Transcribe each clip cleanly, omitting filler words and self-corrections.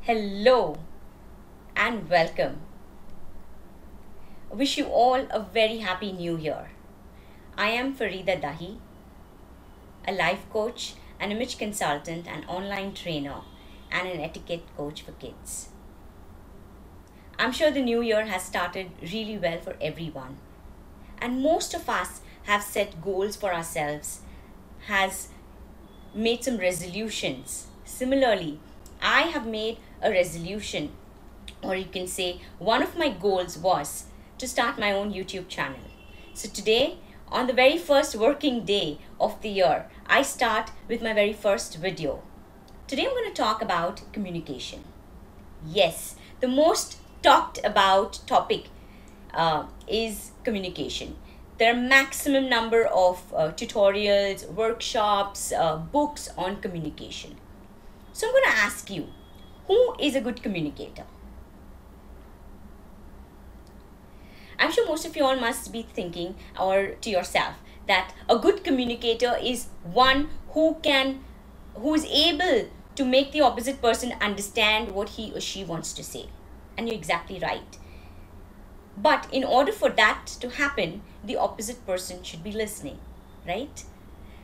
Hello and welcome. I wish you all a very happy new year. I am Farida Dahi, a life coach, an image consultant, an online trainer, and an etiquette coach for kids. I'm sure the new year has started really well for everyone. And most of us have set goals for ourselves, has made some resolutions. Similarly, I have made a resolution, or you can say one of my goals was to start my own YouTube channel. So today, on the very first working day of the year, I start with my very first video. Today I'm going to talk about communication. Yes, the most talked about topic is communication. There are maximum number of tutorials, workshops, books on communication. So I'm going to ask you, who is a good communicator? I'm sure most of you all must be thinking or to yourself that a good communicator is one who is able to make the opposite person understand what he or she wants to say. And you're exactly right. But in order for that to happen, the opposite person should be listening, right?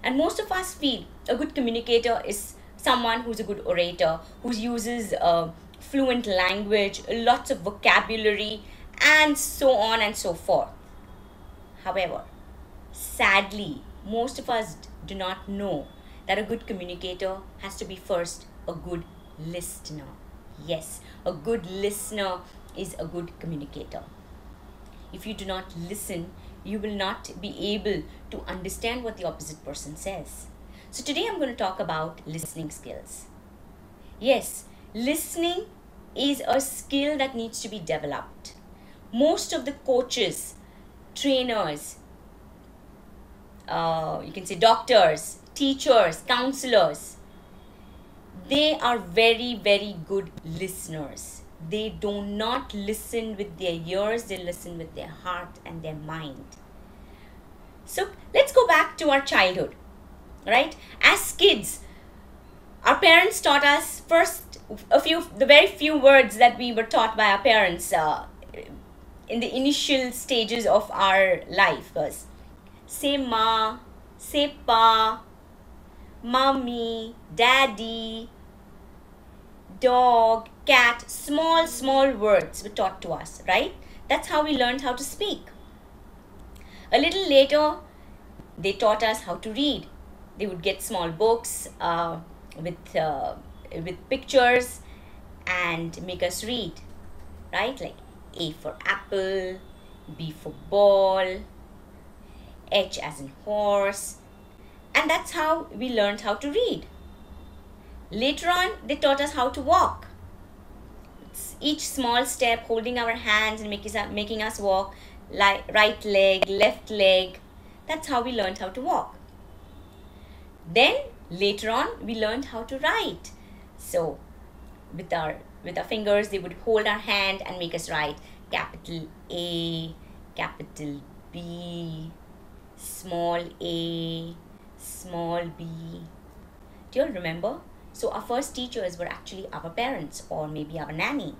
And most of us feel a good communicator is someone who's a good orator, who uses fluent language, lots of vocabulary, and so on and so forth. However, sadly, most of us do not know that a good communicator has to be first a good listener. Yes, a good listener is a good communicator. If you do not listen, you will not be able to understand what the opposite person says. So today I'm going to talk about listening skills. Yes, listening is a skill that needs to be developed. Most of the coaches, trainers, you can say doctors, teachers, counselors, they are very, very good listeners. They do not listen with their ears, they listen with their heart and their mind. So let's go back to our childhood, right? As kids, our parents taught us first the very few words that we were taught by our parents in the initial stages of our life was say ma, say pa, mommy, daddy, dog, cat. Small words were taught to us, right? That's how we learned how to speak. A little later, they taught us how to read. They would get small books with pictures and make us read, right? Like A for apple, B for ball, H as in horse. And that's how we learned how to read. Later on, they taught us how to walk. It's each small step, holding our hands and making us walk, like right leg, left leg. That's how we learned how to walk. Then later on, we learned how to write. So with our fingers, they would hold our hand and make us write capital A, capital B, small a, small b. Do you all remember? So our first teachers were actually our parents, or maybe our nanny,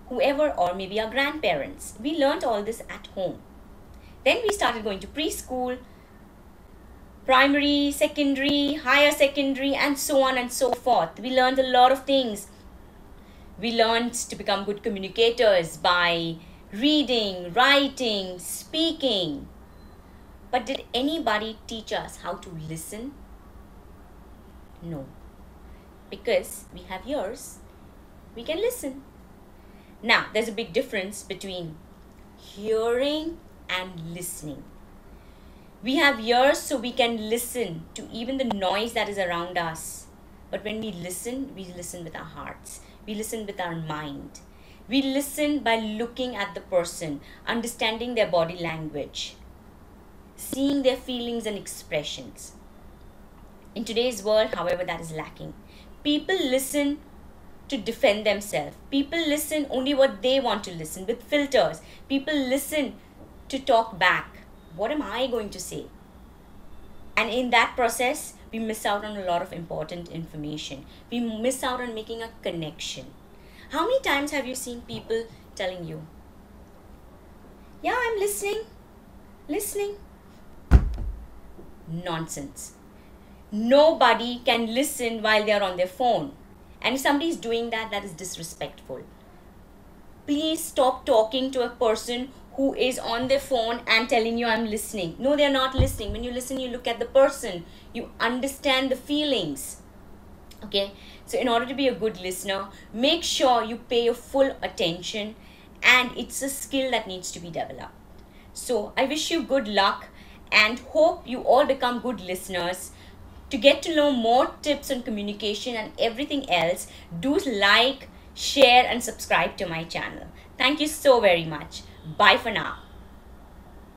whoever, or maybe our grandparents. We learned all this at home. Then we started going to preschool, primary, secondary, higher secondary, and so on and so forth. We learned a lot of things. We learned to become good communicators by reading, writing, speaking. But did anybody teach us how to listen? No. Because we have ears, we can listen. Now, there's a big difference between hearing and listening. We have ears so we can listen to even the noise that is around us. But when we listen with our hearts. We listen with our mind. We listen by looking at the person, understanding their body language, seeing their feelings and expressions. In today's world, however, that is lacking. People listen to defend themselves. People listen only what they want to listen with filters. People listen to talk back. What am I going to say? And in that process, we miss out on a lot of important information. We miss out on making a connection. How many times have you seen people telling you, yeah, I'm listening? Nonsense. Nobody can listen while they're on their phone. And if somebody is doing that, that is disrespectful. Please stop talking to a person who is on their phone and telling you I'm listening. No, they're not listening. When you listen, you look at the person, you understand the feelings. Okay, so in order to be a good listener, make sure you pay your full attention, and it's a skill that needs to be developed. So I wish you good luck and hope you all become good listeners. To get to know more tips on communication and everything else, do like, share, and subscribe to my channel. Thank you so very much. Bye for now.